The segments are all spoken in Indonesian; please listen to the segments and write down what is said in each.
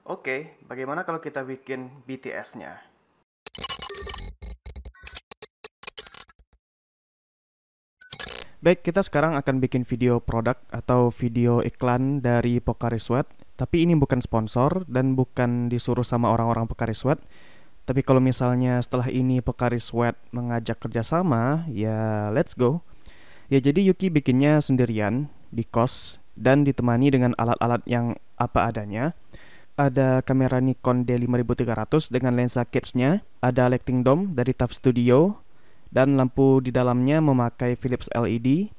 Oke, bagaimana kalau kita bikin BTS-nya? Baik, kita sekarang akan bikin video produk atau video iklan dari Pocari Sweat. Tapi ini bukan sponsor dan bukan disuruh sama orang-orang Pocari Sweat. Tapi kalau misalnya setelah ini Pocari Sweat mengajak kerjasama, ya let's go. Ya jadi Yuki bikinnya sendirian, di kos, dan ditemani dengan alat-alat yang apa adanya. Ada kamera Nikon D5300 dengan lensa capsnya, ada lighting dome dari TAF Studio, dan lampu di dalamnya memakai Philips LED,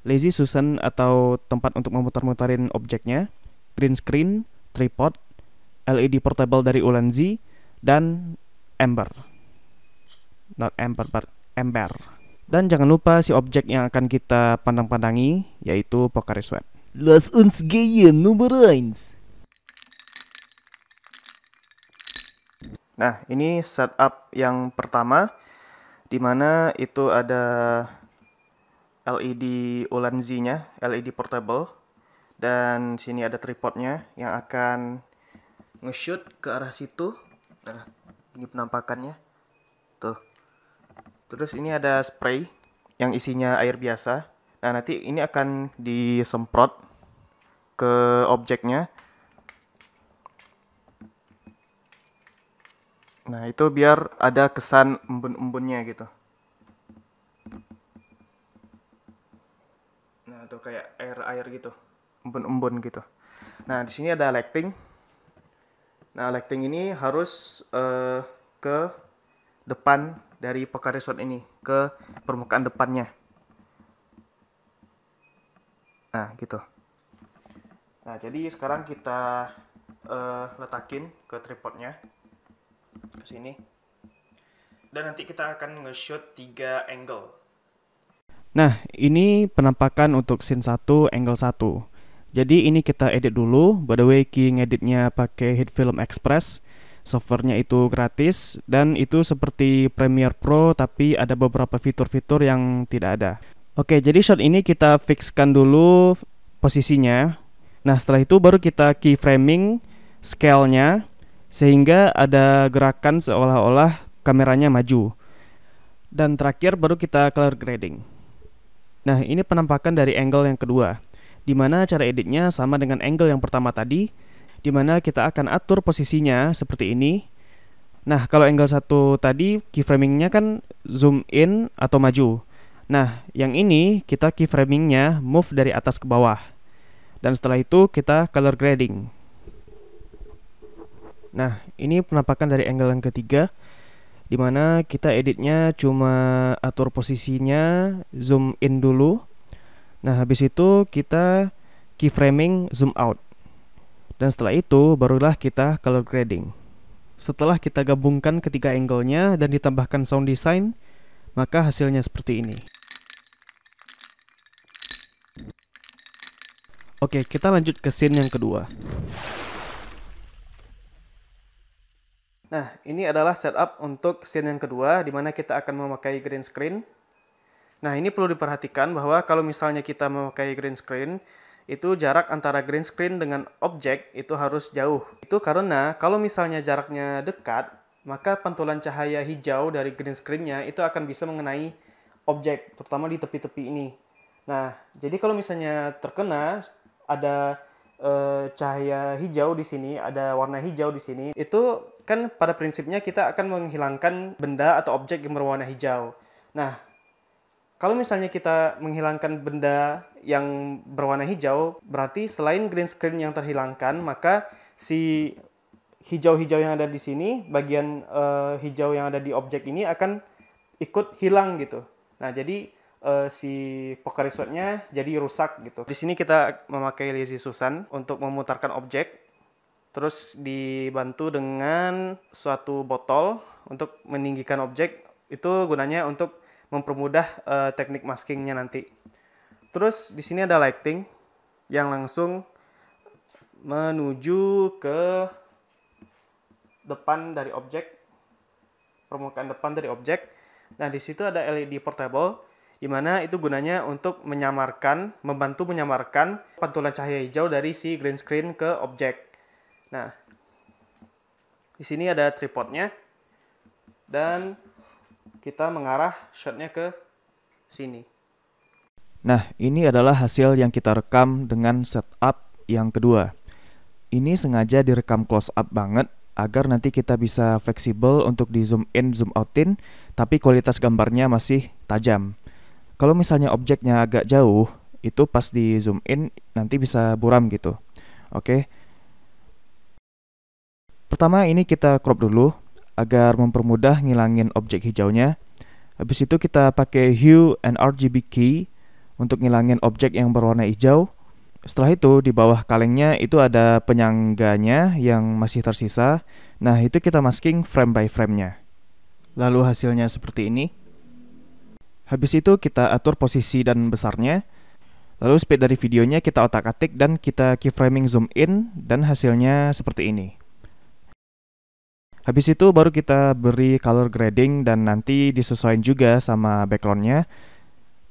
lazy Susan atau tempat untuk memutar-mutarin objeknya, green screen, tripod, LED portable dari Ulanzi, dan Ember. Not Ember, but Ember. Dan jangan lupa si objek yang akan kita pandang-pandangi, yaitu Pocari Sweat. Lass uns gehen, Nummer 1. Nah, ini setup yang pertama, di mana itu ada LED Ulanzi-nya, LED portable, dan sini ada tripodnya yang akan nge-shoot ke arah situ. Nah, ini penampakannya. Tuh. Terus ini ada spray yang isinya air biasa. Nah, nanti ini akan disemprot ke objeknya. Nah, itu biar ada kesan embun-embunnya gitu. Nah, itu kayak air-air gitu. Embun-embun gitu. Nah, di sini ada lighting. Nah, lighting ini harus ke depan dari Pocari Sweat ini, ke permukaan depannya. Nah, gitu. Nah, jadi sekarang kita letakin ke tripodnya ke sini. Dan nanti kita akan nge-shoot 3 angle. Nah, ini penampakan untuk scene 1, angle 1. Jadi ini kita edit dulu. By the way, Ki ngeditnya pakai HitFilm Express. Softwarenya itu gratis dan itu seperti Premiere Pro tapi ada beberapa fitur-fitur yang tidak ada. Oke, jadi shot ini kita fixkan dulu posisinya. Nah, setelah itu baru kita keyframing scale-nya sehingga ada gerakan seolah-olah kameranya maju. Dan terakhir baru kita color grading. Nah, ini penampakan dari angle yang kedua, di mana cara editnya sama dengan angle yang pertama tadi, di mana kita akan atur posisinya seperti ini. Nah, kalau angle 1 tadi keyframingnya kan zoom in atau maju. Nah, yang ini kita keyframingnya move dari atas ke bawah. Dan setelah itu kita color grading. Nah, ini penampakan dari angle yang ketiga, di mana kita editnya cuma atur posisinya, zoom in dulu. Nah, habis itu kita keyframing zoom out. Dan setelah itu barulah kita color grading. Setelah kita gabungkan ketiga angle-nya dan ditambahkan sound design, maka hasilnya seperti ini. Oke, kita lanjut ke scene yang kedua. Nah, ini adalah setup untuk scene yang kedua, di mana kita akan memakai green screen. Nah, ini perlu diperhatikan bahwa kalau misalnya kita memakai green screen, itu jarak antara green screen dengan objek itu harus jauh. Itu karena kalau misalnya jaraknya dekat, maka pantulan cahaya hijau dari green screen-nya itu akan bisa mengenai objek, terutama di tepi-tepi ini. Nah, jadi kalau misalnya terkena, ada cahaya hijau di sini, ada warna hijau di sini, itu kan pada prinsipnya kita akan menghilangkan benda atau objek yang berwarna hijau. Nah, kalau misalnya kita menghilangkan benda yang berwarna hijau, berarti selain green screen yang terhilangkan, maka si hijau-hijau yang ada di sini, bagian hijau yang ada di objek ini akan ikut hilang gitu. Nah, jadi si Pocari Sweat-nya jadi rusak gitu. Di sini kita memakai lazy Susan untuk memutarkan objek, terus dibantu dengan suatu botol untuk meninggikan objek. Itu gunanya untuk mempermudah teknik maskingnya nanti. Terus di sini ada lighting yang langsung menuju ke depan dari objek, permukaan depan dari objek. Nah, di situ ada LED portable, di mana itu gunanya untuk membantu menyamarkan pantulan cahaya hijau dari si green screen ke objek. Nah, Di sini ada tripodnya dan kita mengarah shotnya ke sini. Nah, ini adalah hasil yang kita rekam dengan setup yang kedua. Ini sengaja direkam close up banget agar nanti kita bisa fleksibel untuk di zoom in, zoom outin, tapi kualitas gambarnya masih tajam. Kalau misalnya objeknya agak jauh, itu pas di zoom in nanti bisa buram gitu. Oke. Pertama ini kita crop dulu agar mempermudah ngilangin objek hijaunya. Habis itu kita pakai hue and RGB key untuk ngilangin objek yang berwarna hijau. Setelah itu di bawah kalengnya itu ada penyangganya yang masih tersisa. Nah itu kita masking frame by frame-nya. Lalu hasilnya seperti ini. Habis itu kita atur posisi dan besarnya. Lalu speed dari videonya kita otak-atik dan kita keyframing zoom in dan hasilnya seperti ini. Habis itu baru kita beri color grading dan nanti disesuaikan juga sama backgroundnya.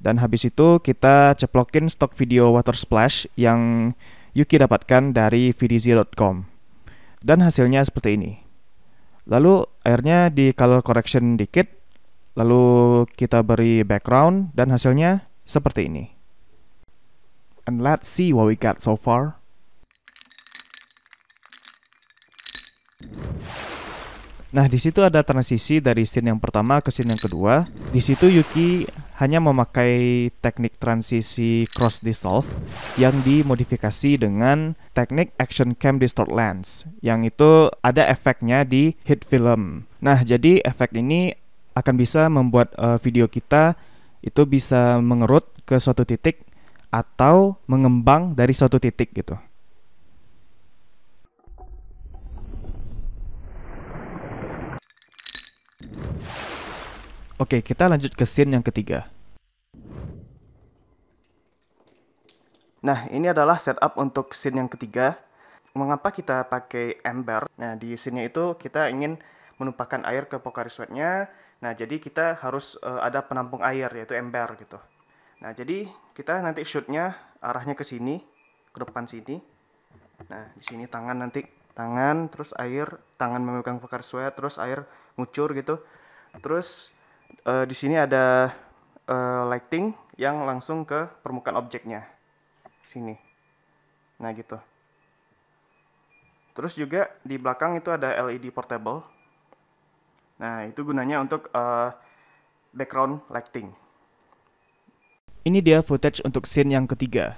Dan habis itu kita ceplokin stok video water splash yang Yuki dapatkan dari vdz.com. Dan hasilnya seperti ini. Lalu airnya di color correction dikit. Lalu kita beri background dan hasilnya seperti ini. And let's see what we got so far. Nah, di situ ada transisi dari scene yang pertama ke scene yang kedua. Di situ Yuki hanya memakai teknik transisi cross dissolve yang dimodifikasi dengan teknik action cam distort lens, yang itu ada efeknya di hit film. Nah, jadi efek ini akan bisa membuat video kita itu bisa mengerut ke suatu titik atau mengembang dari suatu titik gitu. Oke, kita lanjut ke scene yang ketiga. Nah, ini adalah setup untuk scene yang ketiga. Mengapa kita pakai ember? Nah, di scene itu kita ingin menumpahkan air ke Pocari Sweat-nya. Nah, jadi kita harus ada penampung air, yaitu ember gitu. Nah, jadi kita nanti shoot-nya arahnya ke sini, ke depan sini. Nah, di sini tangan nanti, tangan, terus air, tangan memegang Pocari Sweat, terus air ngucur gitu. Terus di sini ada lighting yang langsung ke permukaan objeknya. Sini. Nah, gitu. Terus juga di belakang itu ada LED portable. Nah, itu gunanya untuk background lighting. Ini dia footage untuk scene yang ketiga.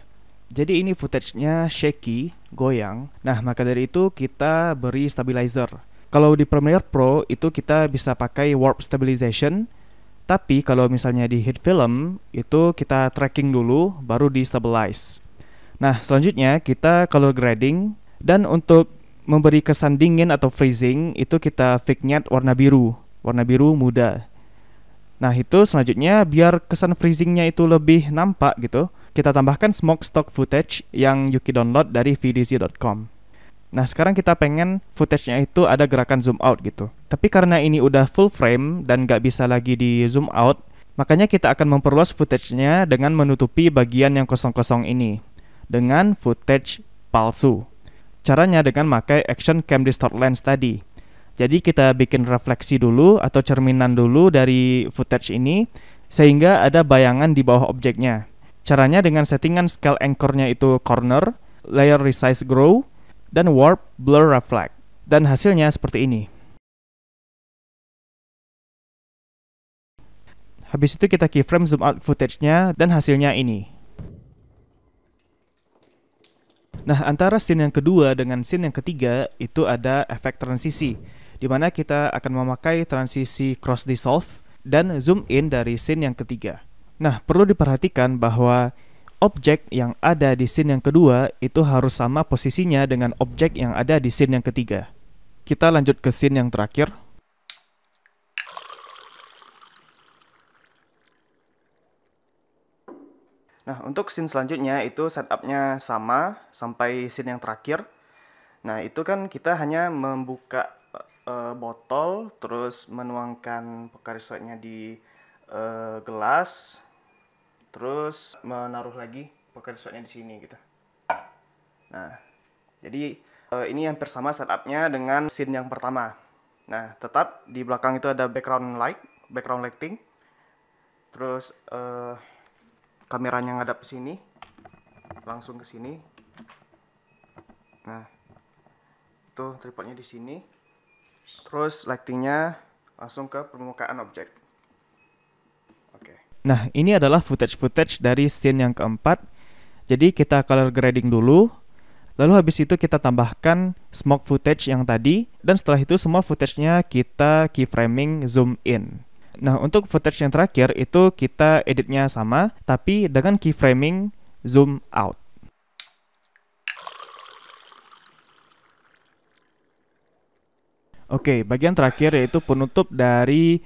Jadi ini footage-nya shaky, goyang. Nah, maka dari itu kita beri stabilizer. Kalau di Premiere Pro itu kita bisa pakai warp stabilization. Tapi kalau misalnya di hit film itu kita tracking dulu baru di stabilize. Nah, selanjutnya kita color grading dan untuk memberi kesan dingin atau freezing itu kita vignette warna biru muda. Nah, itu selanjutnya biar kesan freezingnya itu lebih nampak gitu, kita tambahkan smoke stock footage yang Yuki download dari vdz.com. Nah, sekarang kita pengen footage-nya itu ada gerakan zoom out gitu. Tapi karena ini udah full frame dan gak bisa lagi di zoom out, makanya kita akan memperluas footage-nya dengan menutupi bagian yang kosong-kosong ini dengan footage palsu. Caranya dengan pakai action cam distort lens tadi. Jadi kita bikin refleksi dulu atau cerminan dulu dari footage ini sehingga ada bayangan di bawah objeknya. Caranya dengan settingan scale anchor-nya itu corner, layer resize grow, dan warp blur reflect. Dan hasilnya seperti ini. Habis itu kita keyframe zoom out footage-nya dan hasilnya ini. Nah, antara scene yang kedua dengan scene yang ketiga itu ada efek transisi, di mana kita akan memakai transisi cross dissolve dan zoom in dari scene yang ketiga. Nah, perlu diperhatikan bahwa objek yang ada di scene yang kedua itu harus sama posisinya dengan objek yang ada di scene yang ketiga. Kita lanjut ke scene yang terakhir. Nah, untuk scene selanjutnya itu setupnya sama sampai scene yang terakhir. Nah, itu kan kita hanya membuka botol, terus menuangkan Pocari Sweat-nya di gelas, terus menaruh lagi Pocari Sweat-nya di sini gitu. Nah, jadi ini hampir sama setupnya dengan scene yang pertama. Nah, tetap di belakang itu ada background lighting. Terus kameranya ngadap ke sini, langsung ke sini. Nah, itu tripodnya di sini. Terus lightingnya langsung ke permukaan objek. Oke. Nah, ini adalah footage dari scene yang keempat. Jadi kita color grading dulu. Lalu habis itu kita tambahkan smoke footage yang tadi. Dan setelah itu semua footage-nya kita keyframing zoom in. Nah, untuk footage yang terakhir itu kita editnya sama, tapi dengan keyframing zoom out. Oke, bagian terakhir yaitu penutup dari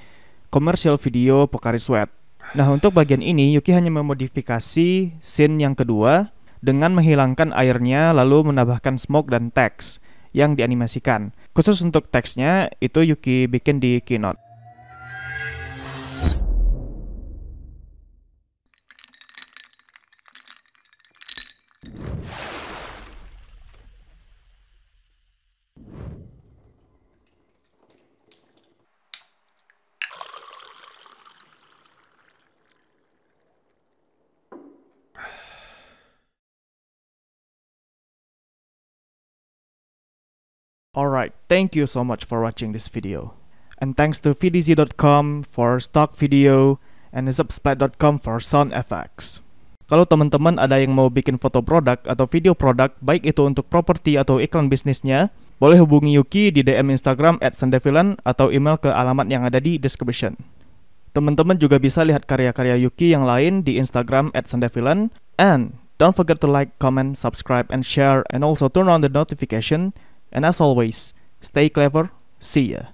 commercial video Pocari Sweat. Nah, untuk bagian ini Yuki hanya memodifikasi scene yang kedua dengan menghilangkan airnya lalu menambahkan smoke dan teks yang dianimasikan. Khusus untuk teksnya itu Yuki bikin di Keynote. Alright, thank you so much for watching this video. And thanks to VDZ.com for stock video and Zupsplat.com for sound effects. Kalau teman-teman ada yang mau bikin foto produk atau video produk, baik itu untuk properti atau iklan bisnisnya, boleh hubungi Yuki di DM Instagram @sandevillain atau email ke alamat yang ada di description. Teman-teman juga bisa lihat karya-karya Yuki yang lain di Instagram @sandevillain. And don't forget to like, comment, subscribe, and share, and also turn on the notification. And as always, stay clever. See ya.